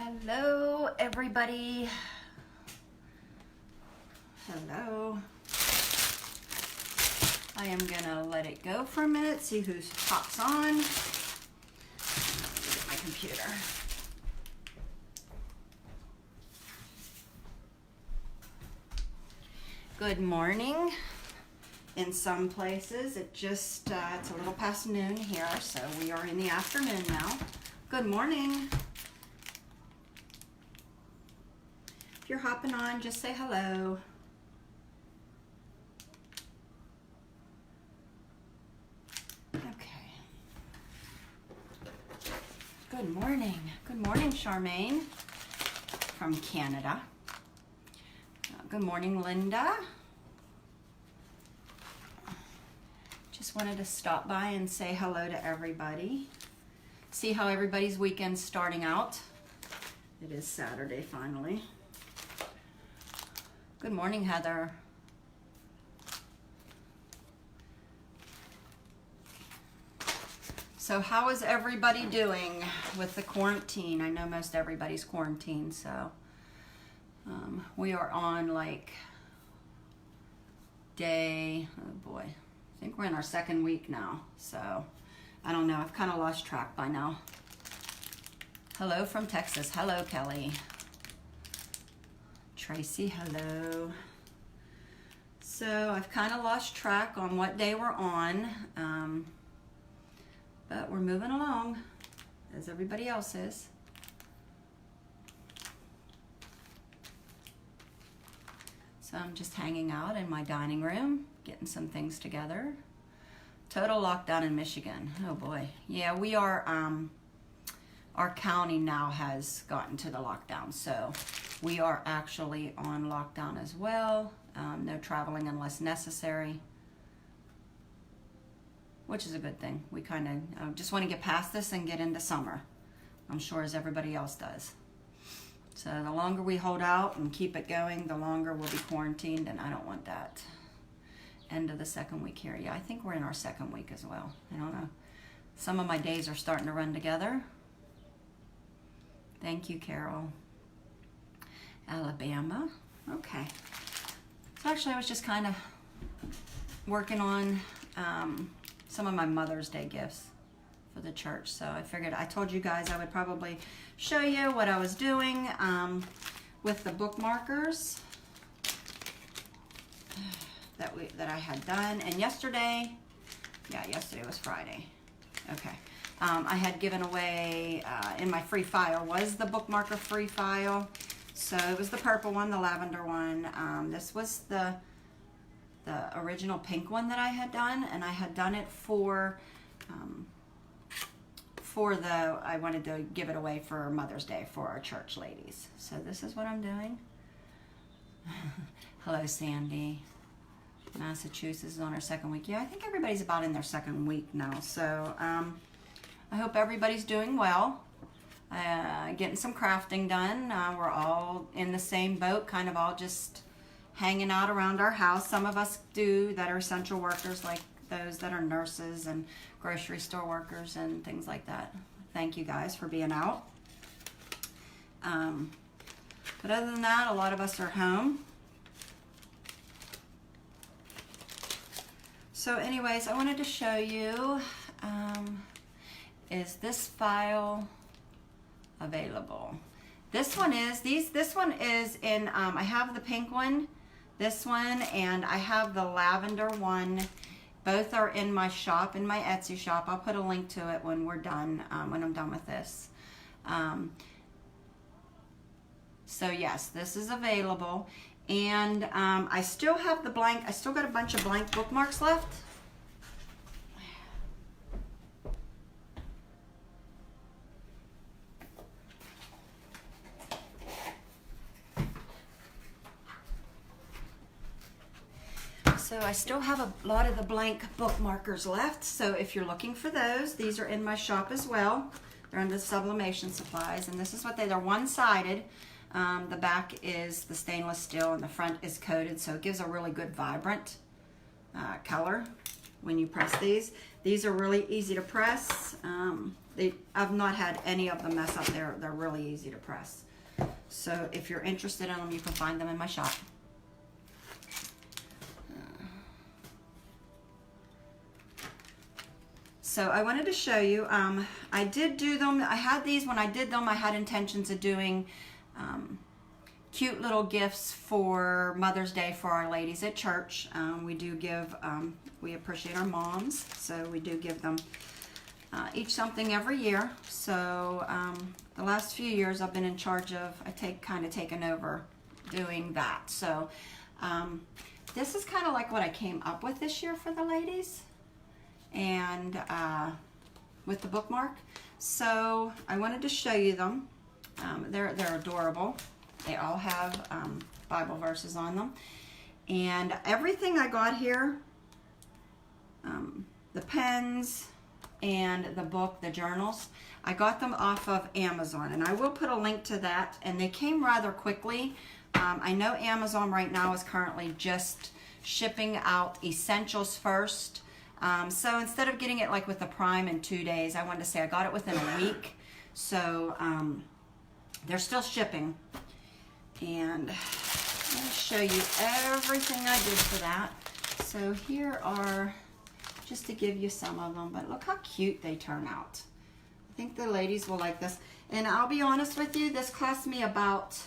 Hello, everybody. Hello. I am gonna let it go for a minute, see who pops on. Let me get my computer. Good morning. In some places, it's a little past noon here, so we are in the afternoon now. Good morning. If you're hopping on, just say hello. Okay. Good morning. Good morning, Charmaine from Canada. Good morning, Linda. Just wanted to stop by and say hello to everybody. See how everybody's weekend's starting out. It is Saturday finally. Good morning, Heather. So how is everybody doing with the quarantine? I know most everybody's quarantined, so we are on like day, oh boy, I think we're in our second week now, so I don't know. I've kind of lost track by now. Hello from Texas. Hello, Kelly. Tracy, hello. So I've kind of lost track on what day we're on, but we're moving along as everybody else is. So I'm just hanging out in my dining room, getting some things together. Total lockdown in Michigan. Oh boy. Yeah, we are, our county now has gotten to the lockdown. So we are actually on lockdown as well. No traveling unless necessary, which is a good thing. We kind of just want to get past this and get into summer. I'm sure as everybody else does. So the longer we hold out and keep it going, the longer we'll be quarantined, and I don't want that. End of the second week here. Yeah, I think we're in our second week as well. I don't know. Some of my days are starting to run together. Thank you, Carol. Alabama. Okay. So actually I was just kind of working on some of my Mother's Day gifts for the church. So I figured, I told you guys I would probably show you what I was doing with the bookmarkers that I had done. And yesterday was Friday. Okay. I had given away in my free file was the bookmarker free file. So it was the purple one, the lavender one. This was the original pink one that I had done, and I had done it for I wanted to give it away for Mother's Day for our church ladies. So this is what I'm doing. Hello, Sandy. Massachusetts is on our second week. Yeah, I think everybody's about in their second week now. So I hope everybody's doing well. Getting some crafting done. We're all in the same boat, kind of all just hanging out around our house. Some of us do that are essential workers, like those that are nurses and grocery store workers and things like that. Thank you guys for being out. But other than that, a lot of us are home. So anyways, I wanted to show you, is this file available? This one is, this one is in, I have the pink one, this one, and I have the lavender one. Both are in my shop, in my Etsy shop. I'll put a link to it when we're done, when I'm done with this. So yes, this is available. And I still have the blank, I still got a bunch of blank bookmarks left. So I still have a lot of the blank bookmarkers left. So if you're looking for those, these are in my shop as well. They're under Sublimation Supplies, and this is what they're one-sided. The back is the stainless steel and the front is coated, so it gives a really good vibrant color when you press these. These are really easy to press. I've not had any of them mess up. They're really easy to press. So if you're interested in them, you can find them in my shop. So I wanted to show you, I did do them. I had these when I did them. I had intentions of doing cute little gifts for Mother's Day for our ladies at church. We do give, we appreciate our moms, so we do give them each something every year. So the last few years I've been in charge of, kind of taken over doing that. So this is kind of like what I came up with this year for the ladies, and with the bookmark. So I wanted to show you them. They're adorable. They all have Bible verses on them. And everything I got here, the pens and the book, the journals, I got them off of Amazon. And I will put a link to that. And they came rather quickly. I know Amazon right now is currently just shipping out essentials first. So instead of getting it like with the Prime in 2 days, I wanted to say I got it within a week. So they're still shipping. And let me show you everything I did for that. So here are, just to give you some of them, but look how cute they turn out. I think the ladies will like this. And I'll be honest with you, this cost me about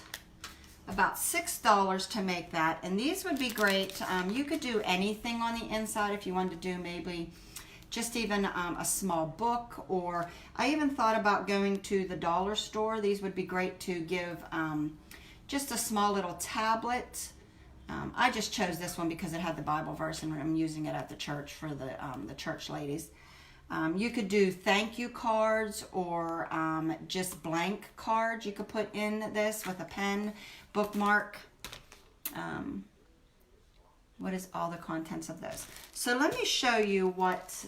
$6 to make that. And these would be great. You could do anything on the inside if you wanted to do maybe just even a small book, or I even thought about going to the dollar store. These would be great to give just a small little tablet. I just chose this one because it had the Bible verse and I'm using it at the church for the church ladies. You could do thank you cards or just blank cards you could put in this with a pen, bookmark. What is all the contents of those? So let me show you what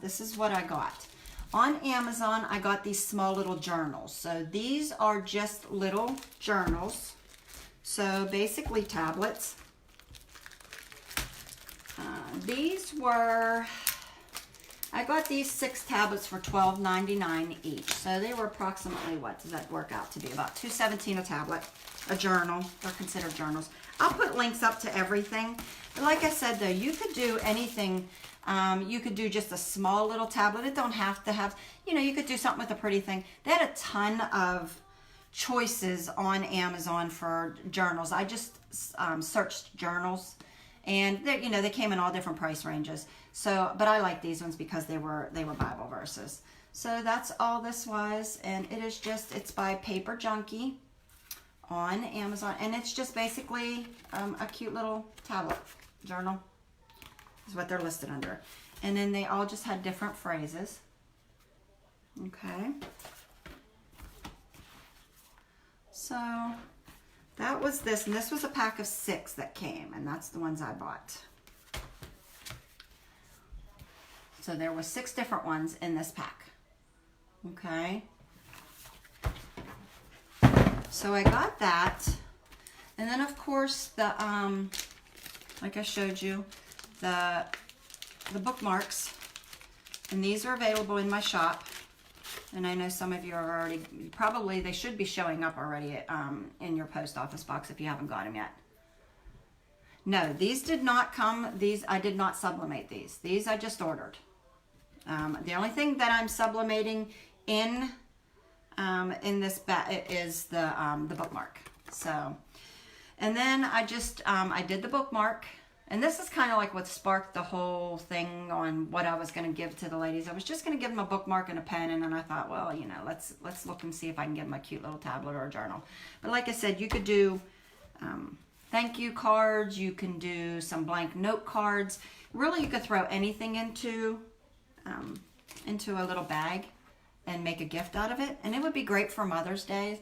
this is what I got. On Amazon, I got these small little journals. So these are just little journals. So basically tablets. These were, I got these 6 tablets for $12.99 each. So they were approximately, what does that work out to be? About $2.17 a tablet, a journal. They're considered journals. I'll put links up to everything. But like I said, though, you could do anything. You could do just a small little tablet. It don't have to have, you could do something with a pretty thing. They had a ton of choices on Amazon for journals. I just searched journals, and they came in all different price ranges. So, but I like these ones because they were Bible verses. So that's all this was, and it is just, it's by Paper Junkie on Amazon, and it's just basically a cute little tablet journal is what they're listed under. And then they all just had different phrases. Okay. So that was this, and this was a pack of 6 that came, and that's the ones I bought. So there were 6 different ones in this pack. Okay. So I got that, and then of course the like I showed you, the bookmarks, and these are available in my shop. And I know some of you are already, probably they should be showing up already in your post office box if you haven't got them yet. No, these did not come. These I did not sublimate these. These I just ordered. The only thing that I'm sublimating in this is the bookmark. So, and then I just I did the bookmark, and this is kind of like what sparked the whole thing on what I was going to give to the ladies. I was just going to give them a bookmark and a pen, and then I thought, well, let's look and see if I can give them a cute little tablet or a journal. But like I said, you could do thank you cards. You can do some blank note cards. Really, you could throw anything into a little bag and make a gift out of it, and it would be great for Mother's Day.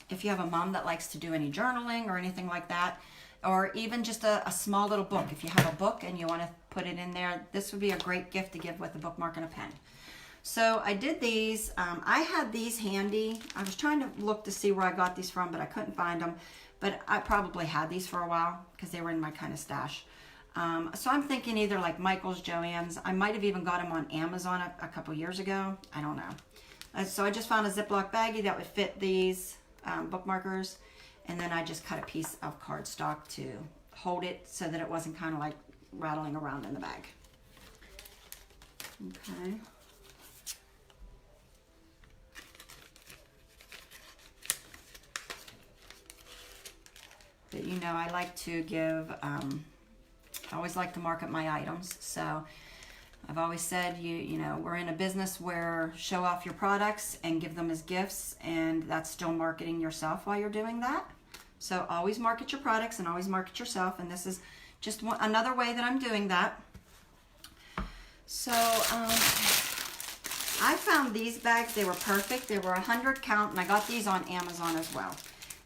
If you have a mom that likes to do any journaling or anything like that, or even just a small little book. If you have a book and you want to put it in there, this would be a great gift to give with a bookmark and a pen. So I did these. I had these handy. I was trying to look to see where I got these from, but I couldn't find them. But I probably had these for a while because they were in my kind of stash. So I'm thinking either like Michael's, Joann's. I might have even got them on Amazon a couple years ago. I don't know. So I just found a Ziploc baggie that would fit these bookmarkers. And then I just cut a piece of cardstock to hold it so that it wasn't kind of like rattling around in the bag. Okay. But you know, I like to give, I always like to market my items. So I've always said, you know, we're in a business where show off your products and give them as gifts, and that's still marketing yourself while you're doing that. So always market your products and always market yourself, and this is just another way that I'm doing that. So I found these bags. They were perfect. They were 100 count, and I got these on Amazon as well.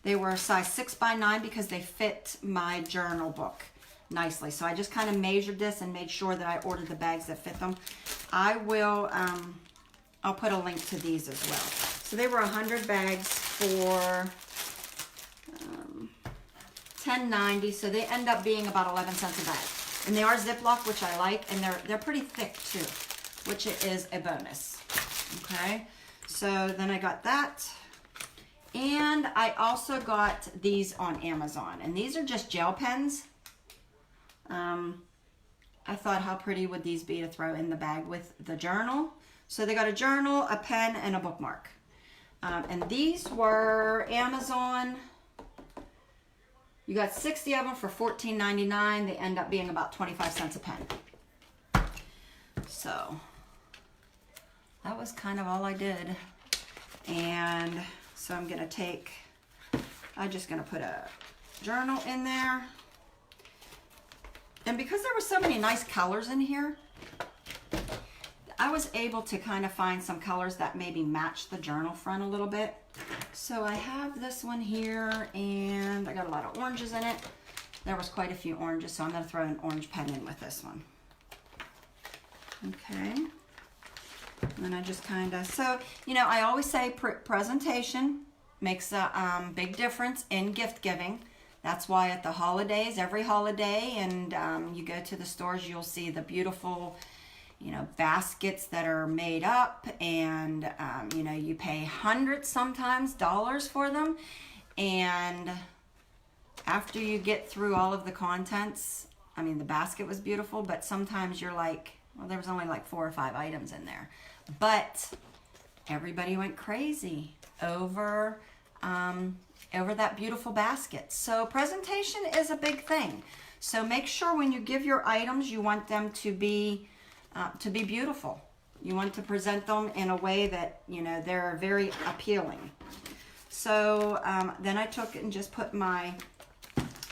They were a size 6x9 because they fit my journal book nicely. So I just kind of measured this and made sure that I ordered the bags that fit them. I will, I'll put a link to these as well. So they were 100 bags for $10.90. So they end up being about 11 cents a bag. And they are Ziploc, which I like, and they're pretty thick too, which is a bonus. Okay, so then I got that. And I also got these on Amazon, and these are just gel pens. I thought, how pretty would these be to throw in the bag with the journal? So they got a journal, a pen, and a bookmark. And these were Amazon. You got 60 of them for $14.99. They end up being about 25 cents a pen. So that was kind of all I did. And so I'm gonna I'm just gonna put a journal in there. And because there were so many nice colors in here, I was able to kind of find some colors that maybe match the journal front a little bit. So I have this one here, and I got a lot of oranges in it. There was quite a few oranges, so I'm gonna throw an orange pen in with this one. Okay. And then I just kind of, so, you know, I always say presentation makes a big difference in gift giving. That's why at the holidays, every holiday, and you go to the stores, you'll see the beautiful, you know, baskets that are made up, and, you know, you pay hundreds, sometimes dollars for them. And after you get through all of the contents, I mean, the basket was beautiful, but sometimes you're like, well, there was only like 4 or 5 items in there. But everybody went crazy over that beautiful basket. So presentation is a big thing. So make sure when you give your items, you want them to be beautiful. You want to present them in a way that, you know, they're very appealing. So then I took and just put my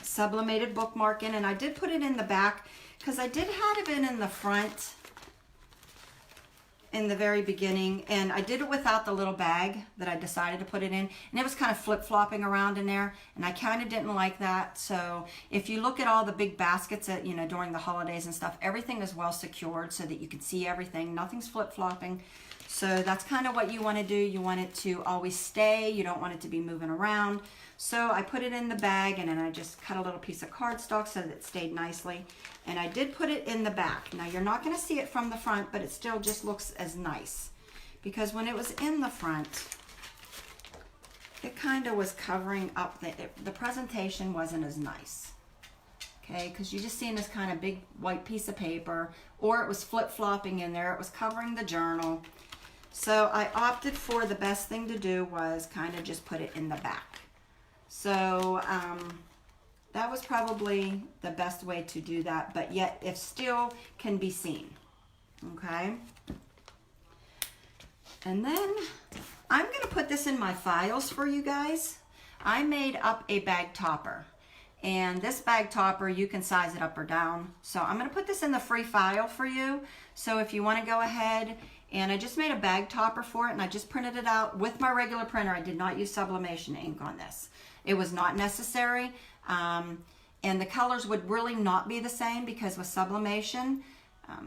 Sublimated bookmark in, and I did put it in the back because I did have it in the front in the very beginning, and I did it without the little bag that I decided to put it in, and it was kind of flip-flopping around in there, and I kind of didn't like that. So if you look at all the big baskets that, you know, during the holidays and stuff, everything is well secured so that you can see everything. Nothing's flip-flopping. So that's kind of what you want to do. You want it to always stay. You don't want it to be moving around. So I put it in the bag, and then I just cut a little piece of cardstock so that it stayed nicely. And I did put it in the back. Now you're not going to see it from the front, but it still just looks as nice. Because when it was in the front, it kind of was covering up, the presentation wasn't as nice. Okay, because you're just seeing this kind of big white piece of paper, or it was flip-flopping in there. It was covering the journal. So I opted for the best thing to do was kind of just put it in the back. So that was probably the best way to do that, but yet it still can be seen. Okay. And then I'm going to put this in my files for you guys. I made up a bag topper, and this bag topper, you can size it up or down. So I'm going to put this in the free file for you. So if you want to go ahead, and I just made a bag topper for it, and I just printed it out with my regular printer. I did not use sublimation ink on this. It was not necessary, and the colors would really not be the same because with sublimation,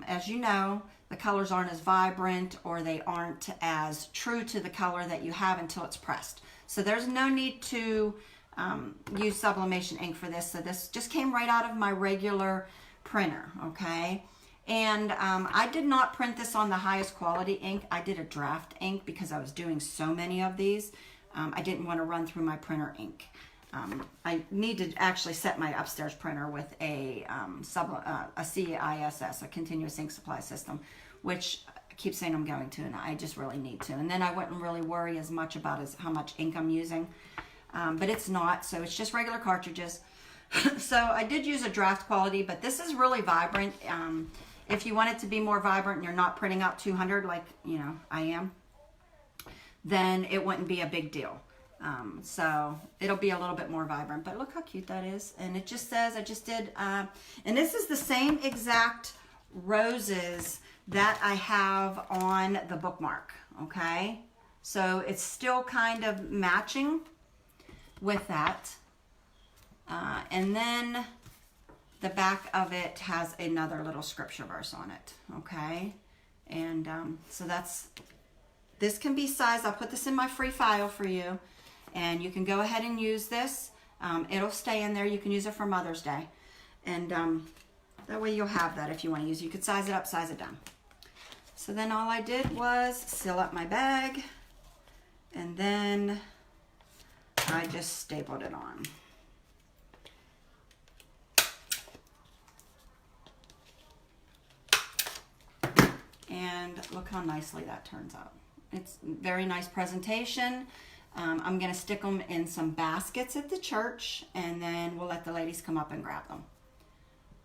as you know, the colors aren't as vibrant, or they aren't as true to the color that you have until it's pressed. So there's no need to use sublimation ink for this. So this just came right out of my regular printer, okay? And I did not print this on the highest quality ink. I did a draft ink because I was doing so many of these. I didn't want to run through my printer ink. I need to actually set my upstairs printer with a CISS, a continuous ink supply system, which I keep saying I'm going to, and I just really need to. And then I wouldn't really worry as much about how much ink I'm using. But it's not, so it's just regular cartridges. So I did use a draft quality, but this is really vibrant. If you want it to be more vibrant and you're not printing out 200 like, you know, I am, then it wouldn't be a big deal. So it'll be a little bit more vibrant, but look how cute that is. And it just says, I just did, and this is the same exact roses that I have on the bookmark, okay? So it's still kind of matching with that. And then the back of it has another little scripture verse on it, okay? And so this can be sized. I'll put this in my free file for you, and you can go ahead and use this. It'll stay in there. You can use it for Mother's Day, and that way you'll have that if you want to use it. You could size it up, size it down. So then all I did was seal up my bag, and then I just stapled it on. And look how nicely that turns out. It's very nice presentation. I'm going to stick them in some baskets at the church, and then we'll let the ladies come up and grab them.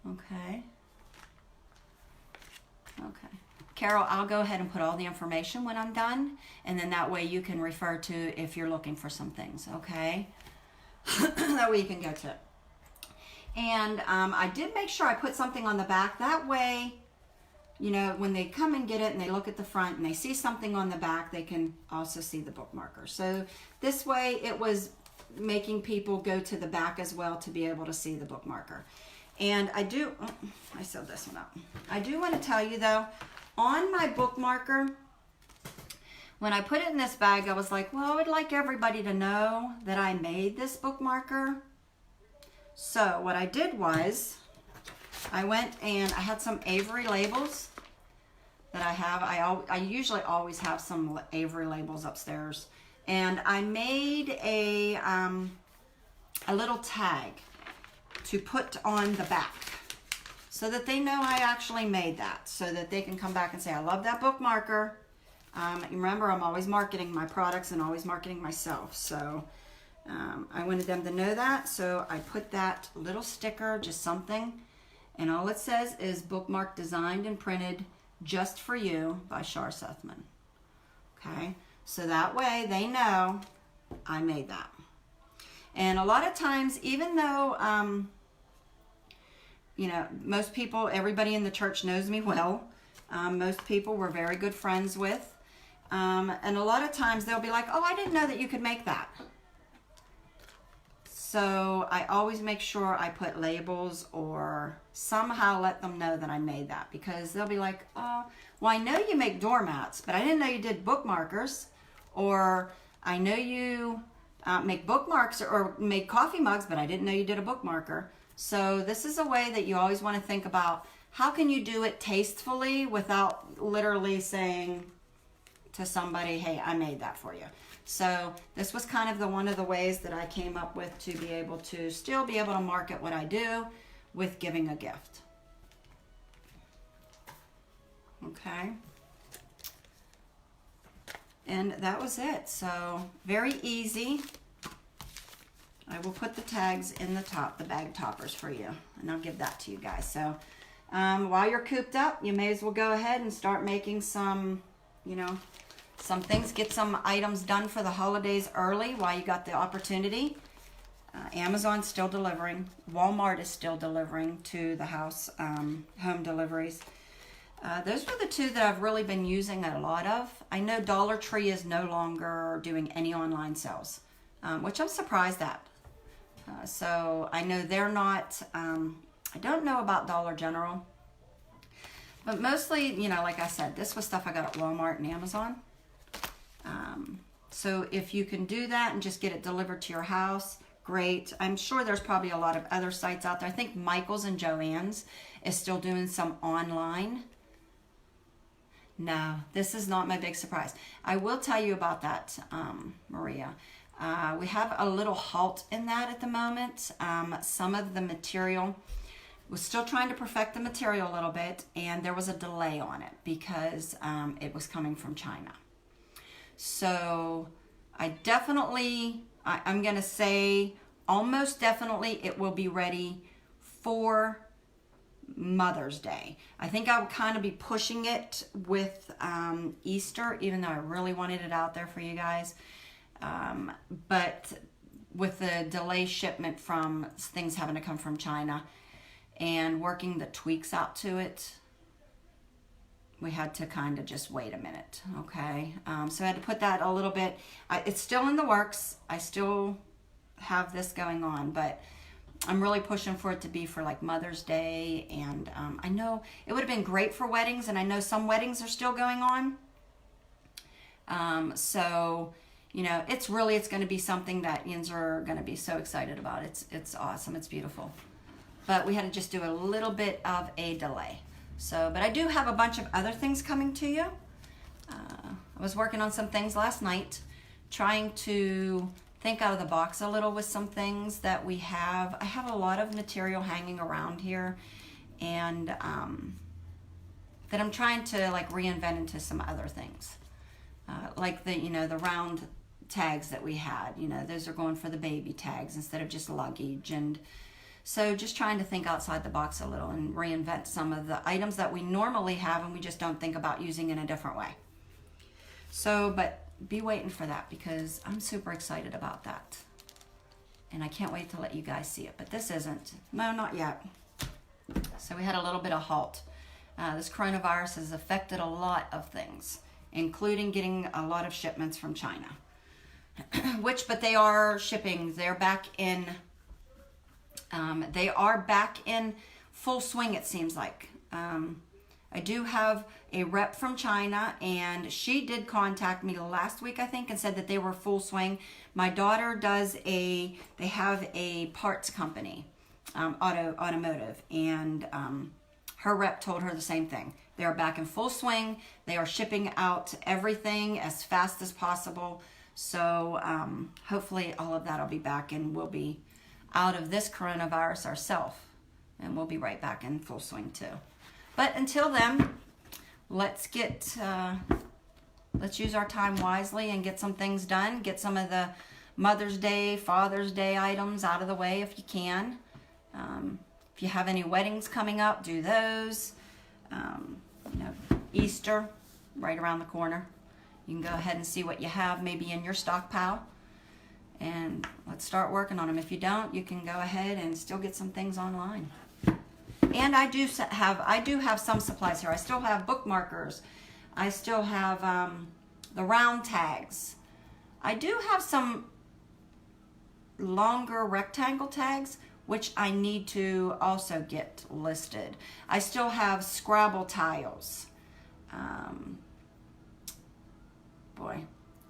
Okay. Okay. Carol, I'll go ahead and put all the information when I'm done, and then that way you can refer to if you're looking for some things, okay? That way you can go to it. And I did make sure I put something on the back. That way, you know, when they come and get it and they look at the front and they see something on the back, they can also see the bookmarker. So this way it was making people go to the back as well to be able to see the bookmarker. And I sealed this one up. I do want to tell you though, on my bookmarker, when I put it in this bag, I was like, well, I would like everybody to know that I made this bookmarker. So what I did was, I went and I had some Avery labels that I have. I usually always have some Avery labels upstairs. And I made a little tag to put on the back so that they know I actually made that, so that they can come back and say, I love that bookmarker. Remember, I'm always marketing my products and always marketing myself. So I wanted them to know that. So I put that little sticker, just something. And all it says is bookmark designed and printed just for you by Shar Sethman. Okay, so that way they know I made that. And a lot of times, even though, you know, most people, everybody in the church knows me well. Most people we're very good friends with. And a lot of times they'll be like, oh, I didn't know that you could make that. So I always make sure I put labels or somehow let them know that I made that, because they'll be like, oh, well, I know you make doormats, but I didn't know you did bookmarkers, or I know you make bookmarks or make coffee mugs, but I didn't know you did a bookmarker. So this is a way that you always want to think about, how can you do it tastefully without literally saying to somebody, hey, I made that for you. So this was kind of one of the ways that I came up with to be able to still be able to market what I do with giving a gift. Okay. And that was it. So very easy. I will put the tags in the top, the bag toppers for you, and I'll give that to you guys. So while you're cooped up, you may as well go ahead and start making some, you know, some things, get some items done for the holidays early while you got the opportunity. Amazon's still delivering. Walmart is still delivering to the house, home deliveries. Those are the two that I've really been using a lot of. I know Dollar Tree is no longer doing any online sales, which I'm surprised at. So I know they're not, I don't know about Dollar General, but mostly, you know, like I said, this was stuff I got at Walmart and Amazon. So if you can do that and just get it delivered to your house, great. I'm sure there's probably a lot of other sites out there. I think Michael's and Joann's is still doing some online. No, this is not my big surprise. I will tell you about that, Maria. We have a little halt in that at the moment. Some of the material, we're still trying to perfect the material a little bit, and there was a delay on it because it was coming from China. So I'm going to say almost definitely it will be ready for Mother's Day. I think I would kind of be pushing it with Easter, even though I really wanted it out there for you guys. But with the delay shipment from things having to come from China and working the tweaks out to it, we had to kind of just wait a minute, okay? So I had to put that a little bit. It's still in the works. I still have this going on, but I'm really pushing for it to be for like Mother's Day. And I know it would have been great for weddings, and I know some weddings are still going on. So, you know, it's going to be something that Yins are going to be so excited about. It's awesome. It's beautiful. But we had to just do a little bit of a delay. So, but I do have a bunch of other things coming to you. I was working on some things last night, trying to think out of the box a little with some things that we have. I have a lot of material hanging around here, and that I'm trying to like reinvent into some other things. Like the round tags that we had, those are going for the baby tags instead of just luggage. And so just trying to think outside the box a little and reinvent some of the items that we normally have and we just don't think about using in a different way. So, but be waiting for that because I'm super excited about that. And I can't wait to let you guys see it. But this isn't. No, not yet. So we had a little bit of halt. This coronavirus has affected a lot of things, including getting a lot of shipments from China. But they are shipping. They're back in... they are back in full swing, it seems like. I do have a rep from China, and she did contact me last week, I think, and said that they were full swing. My daughter they have a parts company, automotive, and her rep told her the same thing. They are back in full swing. They are shipping out everything as fast as possible. So hopefully all of that will be back, and we'll be out of this coronavirus ourselves, and we'll be right back in full swing too. But until then, let's use our time wisely and get some things done. Get some of the Mother's Day, Father's Day items out of the way if you can. If you have any weddings coming up, do those. Easter, right around the corner. You can go ahead and see what you have maybe in your stockpile. And let's start working on them. If you don't, you can go ahead and still get some things online. And I do have some supplies here. I still have bookmarkers. I still have the round tags. I do have some longer rectangle tags, which I need to also get listed. I still have Scrabble tiles.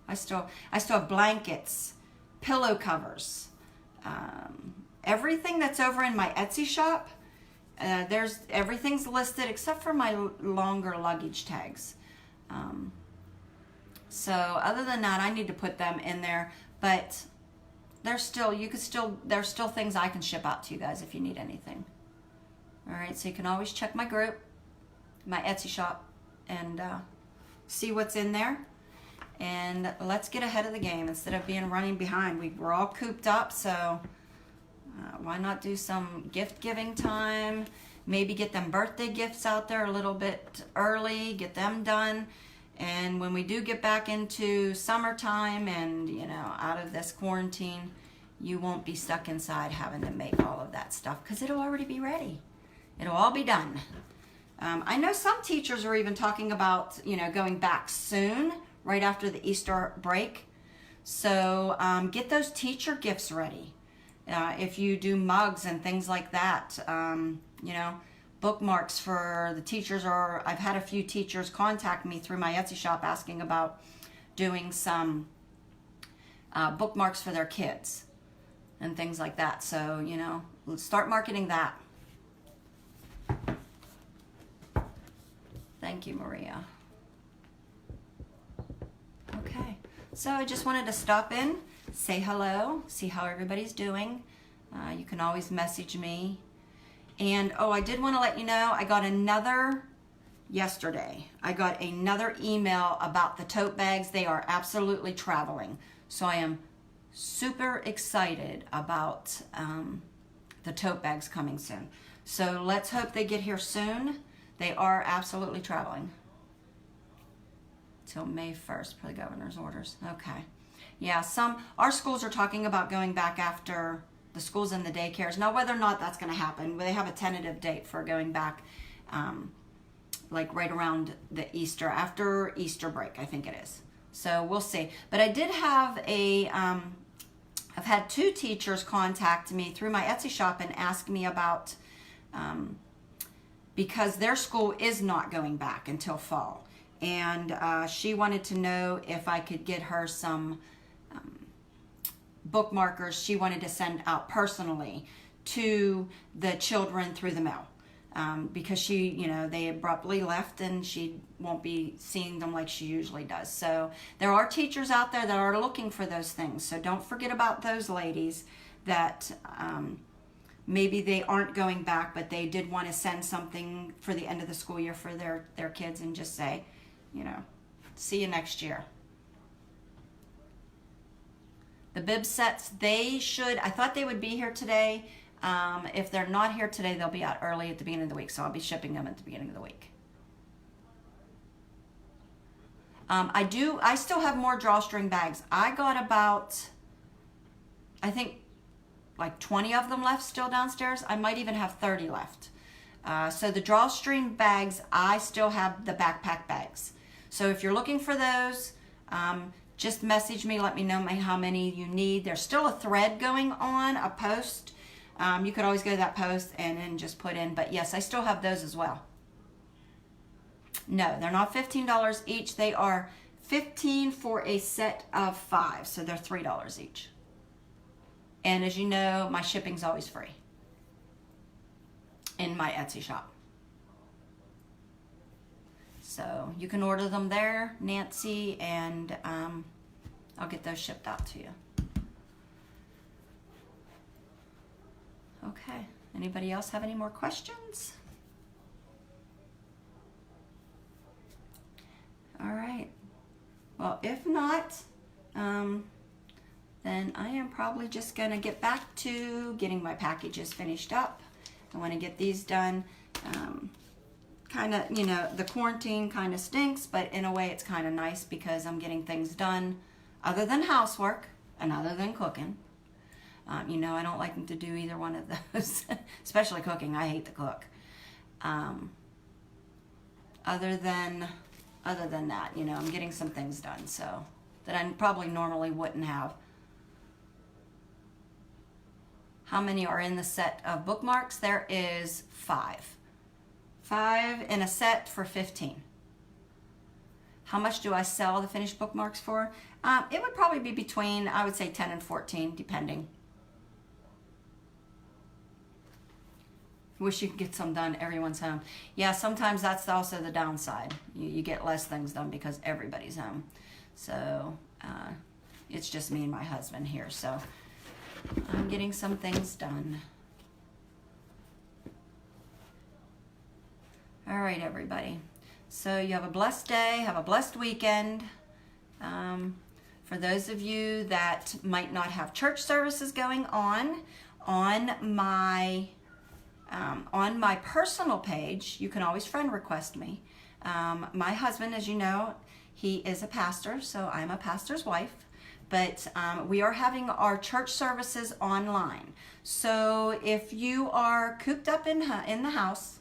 I still have blankets, pillow covers, everything that's over in my Etsy shop. Everything's listed except for my longer luggage tags. So other than that, I need to put them in there, but there's still things I can ship out to you guys if you need anything. All right, so you can always check my group, my Etsy shop, and see what's in there. And let's get ahead of the game instead of running behind. We're all cooped up, so why not do some gift giving time? Maybe get them birthday gifts out there a little bit early, get them done. And when we do get back into summertime and, out of this quarantine, you won't be stuck inside having to make all of that stuff because it'll already be ready. It'll all be done. I know some teachers are even talking about, going back soon, right after the Easter break. So get those teacher gifts ready. If you do mugs and things like that, bookmarks for the teachers, or I've had a few teachers contact me through my Etsy shop asking about doing some bookmarks for their kids. and things like that. So, you know, let's start marketing that. Thank you, Maria. Okay, so I just wanted to stop in, say hello, see how everybody's doing. You can always message me. And, oh, I did want to let you know, I got yesterday, I got another email about the tote bags. They are absolutely traveling. So I am super excited about the tote bags coming soon. So let's hope they get here soon. They are absolutely traveling till May 1st per the governor's orders. Okay. Yeah, our schools are talking about going back after the schools and the daycares. Now, whether or not that's going to happen, they have a tentative date for going back, like right around the Easter, after Easter break, I think it is. So we'll see. But I did have I've had 2 teachers contact me through my Etsy shop and ask me about, because their school is not going back until fall. And she wanted to know if I could get her some bookmarkers she wanted to send out personally to the children through the mail. Because they abruptly left and she won't be seeing them like she usually does. So there are teachers out there that are looking for those things. So don't forget about those ladies that maybe they aren't going back, but they did want to send something for the end of the school year for their kids and just say, see you next year. The bib sets, I thought they would be here today. If they're not here today, they'll be out early at the beginning of the week, so I'll be shipping them at the beginning of the week. I still have more drawstring bags. I got about, I think, like 20 of them left still downstairs. I might even have 30 left. So the drawstring bags, I still have the backpack bags. So if you're looking for those, just message me, let me know how many you need. There's still a thread going on, a post. You could always go to that post and then just put in, but yes, I still have those as well. No, they're not $15 each. They are $15 for a set of 5, so they're $3 each. And as you know, my shipping's always free in my Etsy shop. So you can order them there, Nancy, and I'll get those shipped out to you. Okay, anybody else have any more questions? All right, well, if not, then I am probably just gonna get back to getting my packages finished up. I wanna get these done. Kind of, the quarantine kind of stinks, but in a way it's kind of nice because I'm getting things done other than housework and other than cooking. I don't like to do either one of those, especially cooking. I hate to cook. Other than that, I'm getting some things done, so that I probably normally wouldn't have. How many are in the set of bookmarks? There is 5. 5 in a set for $15. How much do I sell the finished bookmarks for? It would probably be between, I would say, 10 and 14, depending. Wish you could get some done. Everyone's home. Yeah, sometimes that's also the downside. You get less things done because everybody's home. So it's just me and my husband here. So I'm getting some things done. All right, everybody. So you have a blessed day. Have a blessed weekend. For those of you that might not have church services going on my personal page, you can always friend request me. My husband, as you know, he is a pastor, so I'm a pastor's wife. But we are having our church services online. So if you are cooped up in the house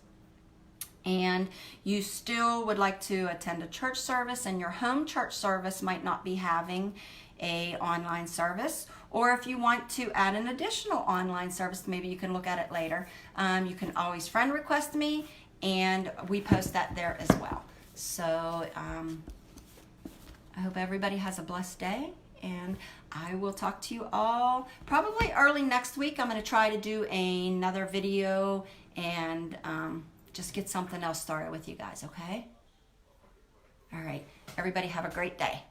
and you still would like to attend a church service and your home church service might not be having a online service, or if you want to add an additional online service, maybe you can look at it later, you can always friend request me and we post that there as well. So I hope everybody has a blessed day And I will talk to you all probably early next week. I'm going to try to do another video and just get something else started with you guys, okay? All right. Everybody have a great day.